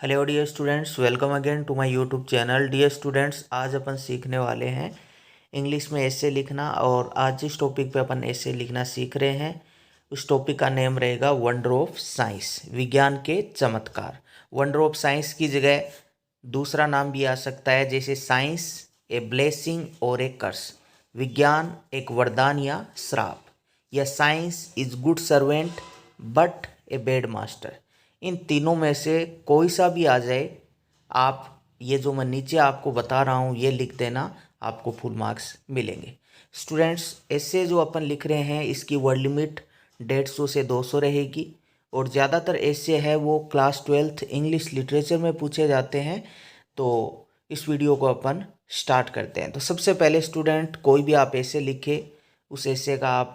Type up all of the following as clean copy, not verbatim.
Hello dear students, welcome again to my YouTube channel. Dear students, आज अपन सीखने वाले हैं इंग्लिश में ऐसे लिखना। और आज जिस टॉपिक पे अपन ऐसे लिखना सीख रहे हैं उस टॉपिक का नेम रहेगा वंडर ऑफ साइंस, विज्ञान के चमत्कार। वंडर ऑफ साइंस की जगह दूसरा नाम भी आ सकता है, जैसे साइंस ए ब्लेसिंग और ए कर्स, विज्ञान एक वरदान या श्राप, या science is good servant but a bad master. इन तीनों में से कोई सा भी आ जाए, आप ये जो मैं नीचे आपको बता रहा हूँ ये लिख देना, आपको फुल मार्क्स मिलेंगे। स्टूडेंट्स, ऐसे जो अपन लिख रहे हैं इसकी वर्ड लिमिट 150 से 200 रहेगी, और ज़्यादातर ऐसे है वो क्लास 12th इंग्लिश लिटरेचर में पूछे जाते हैं। तो इस वीडियो को अपन स्टार्ट करते हैं। तो सबसे पहले स्टूडेंट, कोई भी आप ऐसे लिखे, उस ऐसे का आप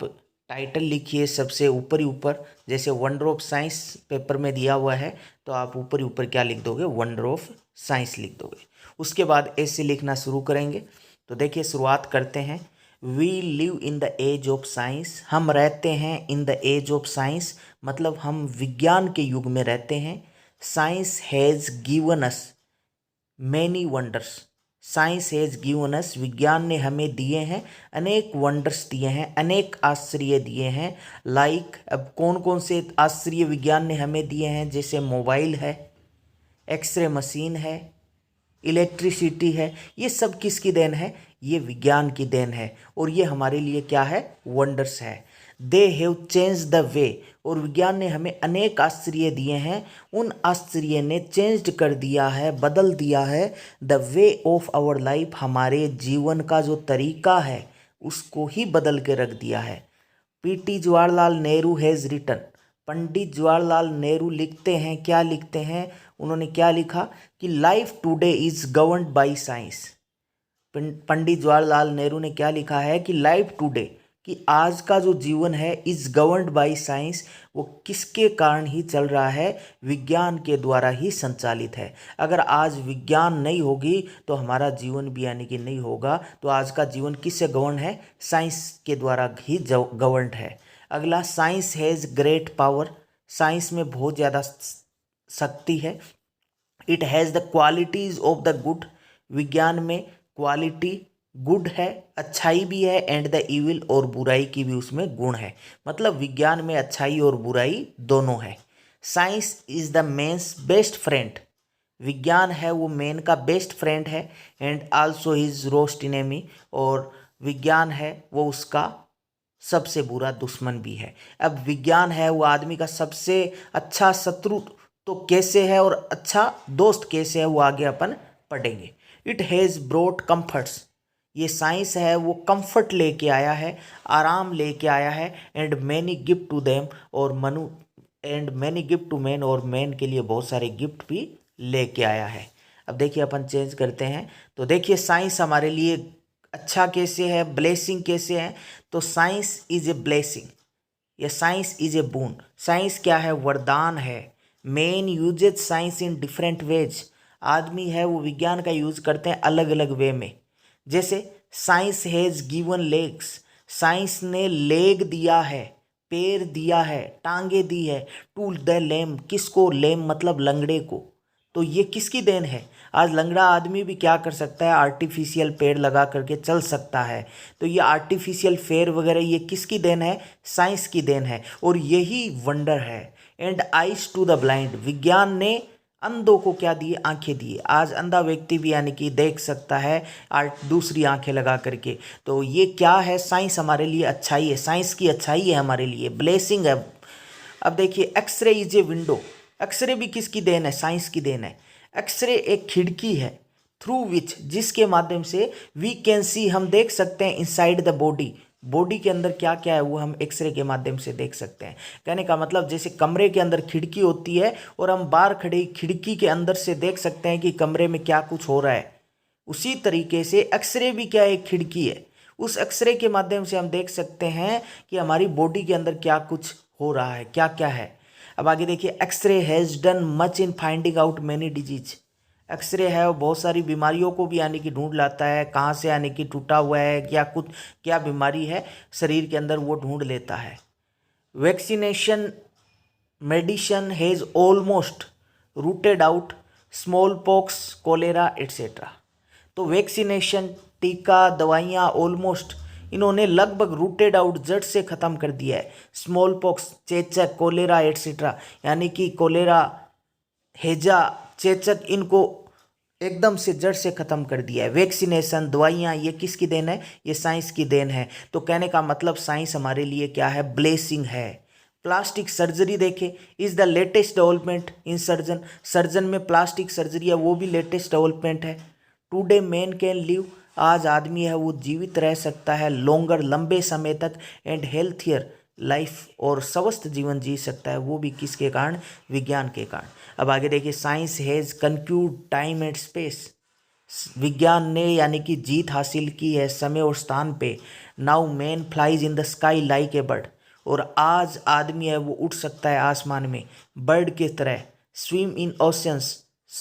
टाइटल लिखिए सबसे ऊपर ही ऊपर। जैसे वंडर ऑफ साइंस पेपर में दिया हुआ है तो आप ऊपर ही ऊपर क्या लिख दोगे, वंडर ऑफ साइंस लिख दोगे। उसके बाद ऐसे लिखना शुरू करेंगे। तो देखिए, शुरुआत करते हैं। We live in the age of science, हम रहते हैं in the age of science, मतलब हम विज्ञान के युग में रहते हैं। Science has given us many wonders, science has given us, विज्ञान ने हमें दिए हैं अनेक वंडर्स दिए हैं, अनेक आश्चर्य दिए हैं। लाइक, अब कौन कौन से आश्चर्य विज्ञान ने हमें दिए हैं, जैसे मोबाइल है, एक्सरे मशीन है, इलेक्ट्रिसिटी है। ये सब किसकी देन है? ये विज्ञान की देन है, और ये हमारे लिए क्या है? वंडर्स है। They have change the way, और विज्ञान ने हमें अनेक आश्चर्य दिए हैं, उन आश्चर्य ने चेंज्ड कर दिया है, बदल दिया है the way of our life, हमारे जीवन का जो तरीका है उसको ही बदल के रख दिया है। PT Jawaharlal Nehru has written, Pandit Jawaharlal Nehru लिखते हैं, क्या लिखते हैं? उन्होंने क्या लिखा कि life today is governed by science. Pandit Jawaharlal Nehru ने क्या लिखा है कि लाइफ टुडे, कि आज का जो जीवन है, इज गवर्न्ड बाय साइंस, वो किसके कारण ही चल रहा है? विज्ञान के द्वारा ही संचालित है। अगर आज विज्ञान नहीं होगी तो हमारा जीवन भी यानी कि नहीं होगा। तो आज का जीवन किससे गवर्न है? साइंस के द्वारा ही गवर्नड है। अगला, science has great power, science में बहुत ज़्यादा शक्ति है। It has the qualities of the good, विज्ञान में क्वालिटी गुड है, अच्छाई भी है, एंड द इविल, और बुराई की भी उसमें गुण है। मतलब विज्ञान में अच्छाई और बुराई दोनों है। Science is the man's best friend, विज्ञान है वो मैन का बेस्ट फ्रेंड है, and also his worst enemy, और विज्ञान है वो उसका सबसे बुरा दुश्मन भी है। अब विज्ञान है वो आदमी का सबसे अच्छा शत्रु तो कैसे है, और अच्छा दोस्त कैसे है, वो आगे अपन पढ़ेंगे। इट हैज़ ब्रोट कम्फर्ट्स, ये साइंस है वो कंफर्ट लेके आया है, आराम लेके आया है, and many gift to them, और मनु and many gift to man, और मैन के लिए बहुत सारे गिफ्ट भी लेके आया है। अब देखिए, अपन चेंज करते हैं। तो देखिए, साइंस हमारे लिए अच्छा कैसे है, ब्लेसिंग कैसे है? तो साइंस इज ए ब्लेसिंग, या science is a boon. Science क्या है? वरदान है। Man uses science in different ways, आदमी है वो विज्ञान का यूज करते हैं अलग अलग वे में। जैसे science has given legs, science ने लेग दिया है, पैर दिया है, टांगे दी है। टू द लेम, किसको? लेम मतलब लंगड़े को। तो ये किसकी देन है? आज लंगड़ा आदमी भी क्या कर सकता है? आर्टिफिशियल पेड़ लगा करके चल सकता है। तो ये आर्टिफिशियल फेयर वगैरह ये किसकी देन है? साइंस की देन है, और यही वंडर है। And eyes to the blind, विज्ञान ने अंधों को क्या दिए? आंखें दिए। आज अंधा व्यक्ति भी यानी कि देख सकता है दूसरी आंखें लगा करके। तो ये क्या है? साइंस हमारे लिए अच्छाई है, साइंस की अच्छाई है हमारे लिए, ब्लेसिंग है। अब देखिए, x-ray is a window, x-ray भी किसकी देन है? साइंस की देन है। एक्सरे एक खिड़की है, थ्रू विच, जिसके माध्यम से वी कैन सी, हम देख सकते हैं, इनसाइड द बॉडी, बॉडी के अंदर क्या क्या है वो हम एक्सरे के माध्यम से देख सकते हैं। कहने का मतलब, जैसे कमरे के अंदर खिड़की होती है और हम बाहर खड़े खिड़की के अंदर से देख सकते हैं कि कमरे में क्या कुछ हो रहा है, उसी तरीके से एक्सरे भी क्या एक खिड़की है। उस एक्सरे के माध्यम से हम देख सकते हैं कि हमारी बॉडी के अंदर क्या कुछ हो रहा है, क्या क्या है। अब आगे देखिए, x-ray has done much in finding out many disease, x-ray है वो बहुत सारी बीमारियों को भी यानी कि ढूंढ लाता है, कहाँ से यानी कि टूटा हुआ है, क्या कुछ क्या बीमारी है शरीर के अंदर, वो ढूंढ लेता है। Vaccination medicine has almost rooted out smallpox, cholera etcetera. तो वैक्सीनेशन, टीका, दवाइयाँ ऑलमोस्ट इन्होंने लगभग रूटेड आउट, जड़ से ख़त्म कर दिया है स्मॉल पॉक्स, चेचक, कोलेरा एट्सेट्रा, यानी कि कोलेरा, हैजा, चेचक, इनको एकदम से जड़ से ख़त्म कर दिया है। वैक्सीनेशन, दवाइयाँ, ये किसकी देन है? ये साइंस की देन है। तो कहने का मतलब साइंस हमारे लिए क्या है? ब्लेसिंग है। प्लास्टिक सर्जरी देखें, is the latest development in surgeon. Surgeon में प्लास्टिक सर्जरी है, वो भी लेटेस्ट डेवलपमेंट है। टुडे मैन कैन लिव, आज आदमी है वो जीवित रह सकता है लॉन्गर, लंबे समय तक, एंड हेल्थियर लाइफ, और स्वस्थ जीवन जी सकता है, वो भी किसके कारण? विज्ञान के कारण। अब आगे देखिए, science has conquered time and space. विज्ञान ने यानी कि जीत हासिल की है समय और स्थान पे। Now man flies in the sky like a bird, और आज आदमी है वो उड़ सकता है आसमान में बर्ड की तरह। स्विम इन ओशंस,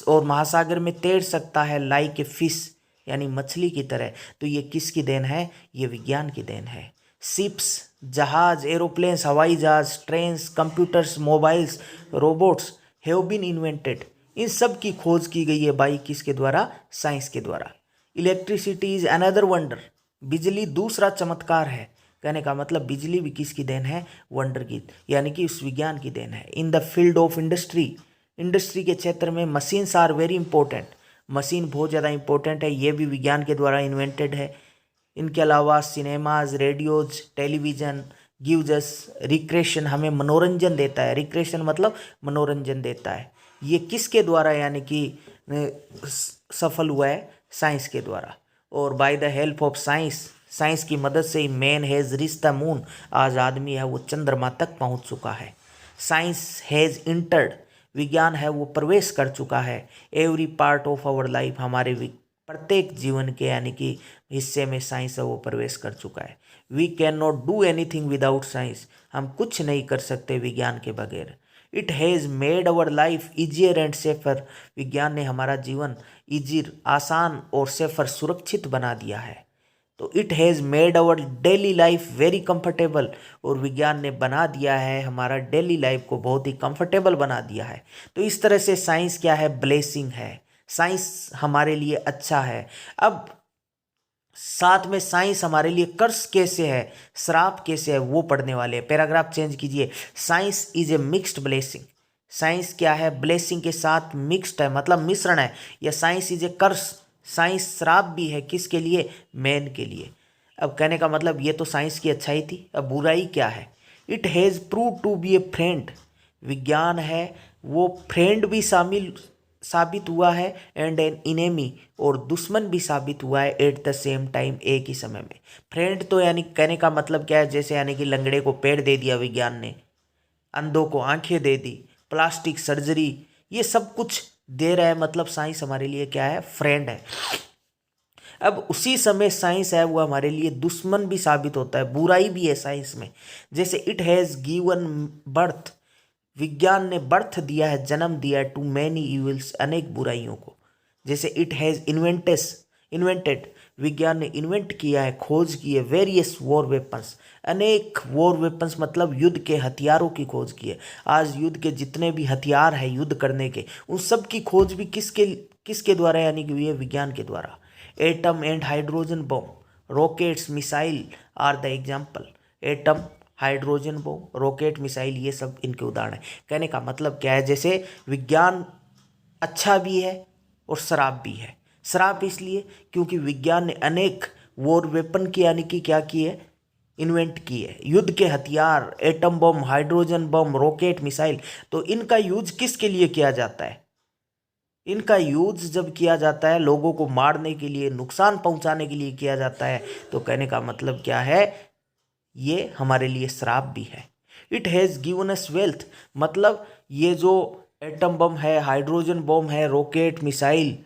और महासागर में तैर सकता है लाइक ए फिश, यानी मछली की तरह। तो ये किसकी देन है? ये विज्ञान की देन है। शिप्स, जहाज, एरोप्लेन्स, हवाई जहाज, trains, computers, mobiles, robots have been invented, इन सब की खोज की गई है बाई किसके द्वारा? साइंस के द्वारा। इलेक्ट्रिसिटी इज अनदर वंडर, बिजली दूसरा चमत्कार है। कहने का मतलब बिजली भी किसकी देन है? वंडर की, यानी कि उस विज्ञान की देन है। In the field of industry, industry के क्षेत्र में machines are very important, machine बहुत ज़्यादा इंपॉर्टेंट है, ये भी विज्ञान के द्वारा इन्वेंटेड है। इनके अलावा cinemas, radios, television gives us recreation, हमें मनोरंजन देता है। रिक्रेशन मतलब मनोरंजन देता है। ये किसके द्वारा यानी कि सफल हुआ है? साइंस के द्वारा। और by the help of science, science की मदद से ही man has reach the moon, आज आदमी है वो चंद्रमा तक पहुंच चुका है। साइंस हैज़ इंटर्ड, विज्ञान है वो प्रवेश कर चुका है। Every part of our life, हमारे प्रत्येक जीवन के यानी कि हिस्से में साइंस है वो प्रवेश कर चुका है। We can not do anything without science, हम कुछ नहीं कर सकते विज्ञान के बगैर। It has made our life easier and safer, विज्ञान ने हमारा जीवन ईजियर, आसान, और सेफर, सुरक्षित बना दिया है। तो it has made our daily life very comfortable, और विज्ञान ने बना दिया है हमारा डेली लाइफ को बहुत ही कंफर्टेबल बना दिया है। तो इस तरह से साइंस क्या है? ब्लेसिंग है। साइंस हमारे लिए अच्छा है। अब साथ में साइंस हमारे लिए कर्स कैसे है, श्राप कैसे है, वो पढ़ने वाले हैं। पैराग्राफ चेंज कीजिए। Science is A mixed blessing, science क्या है? ब्लेसिंग के साथ मिक्स्ड है, मतलब मिश्रण है। या science is a curse, science श्राप भी है, किसके लिए? मैन के लिए। अब कहने का मतलब ये तो साइंस की अच्छाई थी, अब बुराई क्या है? It has prove to be a friend, विज्ञान है वो फ्रेंड भी शामिल साबित हुआ है, एंड एन इनेमी, और दुश्मन भी साबित हुआ है एट द सेम टाइम, एक ही समय में। फ्रेंड तो यानी कहने का मतलब क्या है? जैसे यानी कि लंगड़े को पैर दे दिया विज्ञान ने, अंधों को आंखें दे दी, प्लास्टिक सर्जरी, ये सब कुछ दे रहा है, मतलब साइंस हमारे लिए क्या है? फ्रेंड है। अब उसी समय साइंस है वो हमारे लिए दुश्मन भी साबित होता है, बुराई भी है साइंस में। जैसे इट हैज़ गिवन बर्थ, विज्ञान ने बर्थ दिया है, जन्म दिया है, टू मैनी इविल्स, अनेक बुराइयों को। जैसे इट हैज़ इन्वेंटेड, विज्ञान ने इन्वेंट किया है, खोज की है, वेरियस वॉर वेपन्स, अनेक वॉर वेपन्स मतलब युद्ध के हथियारों की खोज की है। आज युद्ध के जितने भी हथियार हैं युद्ध करने के, उन सब की खोज भी किसके किसके द्वारा, यानी कि ये विज्ञान के द्वारा। Atom and hydrogen bomb, rockets, missile are the example. Atom, hydrogen bomb, rocket, missile, ये सब इनके उदाहरण हैं। कहने का मतलब क्या है? जैसे विज्ञान अच्छा भी है और श्राप भी है। श्राप इसलिए क्योंकि विज्ञान ने अनेक वॉर वेपन की यानी कि क्या की है? इन्वेंट की है, युद्ध के हथियार, atom bomb, hydrogen bomb, rocket, missile. तो इनका यूज किसके लिए किया जाता है? इनका यूज जब किया जाता है लोगों को मारने के लिए, नुकसान पहुंचाने के लिए किया जाता है। तो कहने का मतलब क्या है? ये हमारे लिए श्राप भी है। It has given us wealth, मतलब ये जो एटम बम है, हाइड्रोजन बम है, रॉकेट, मिसाइल,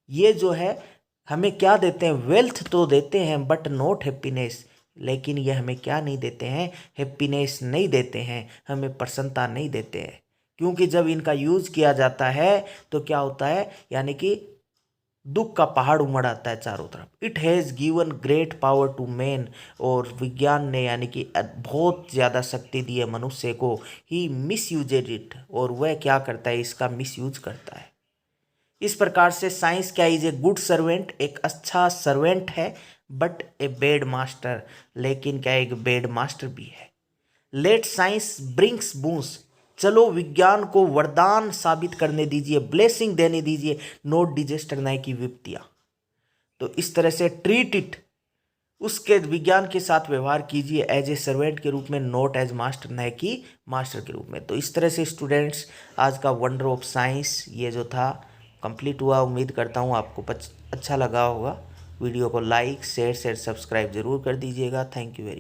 ये जो है हमें क्या देते हैं? वेल्थ तो देते हैं, बट नॉट हैप्पीनेस। लेकिन ये हमें क्या नहीं देते हैं? हैप्पीनेस नहीं देते हैं, हमें प्रसन्नता नहीं देते हैं। क्योंकि जब इनका यूज किया जाता है तो क्या होता है? यानी कि दुख का पहाड़ उमड़ आता है चारों तरफ। It has given great power to man, और विज्ञान ने यानी कि बहुत ज़्यादा शक्ति दी है मनुष्य को। ही मिस यूजेड इट, और वह क्या करता है? इसका मिस यूज करता है। इस प्रकार से साइंस क्या इज ए गुड सर्वेंट, एक अच्छा सर्वेंट है, बट ए बेड मास्टर, लेकिन क्या एक बेड मास्टर भी है। लेट साइंस ब्रिंग्स बूंस, चलो विज्ञान को वरदान साबित करने दीजिए, ब्लेसिंग देने दीजिए, नोट डिजेस्टर नए की विपत्तियां। तो इस तरह से ट्रीट इट, उसके विज्ञान के साथ व्यवहार कीजिए एज ए सर्वेंट के रूप में, नोट एज मास्टर नए की मास्टर के रूप में। तो इस तरह से स्टूडेंट्स आज का वंडर ऑफ साइंस ये जो था कंप्लीट हुआ। उम्मीद करता हूँ आपको अच्छा लगा होगा। वीडियो को लाइक शेयर सब्सक्राइब जरूर कर दीजिएगा। Thank you very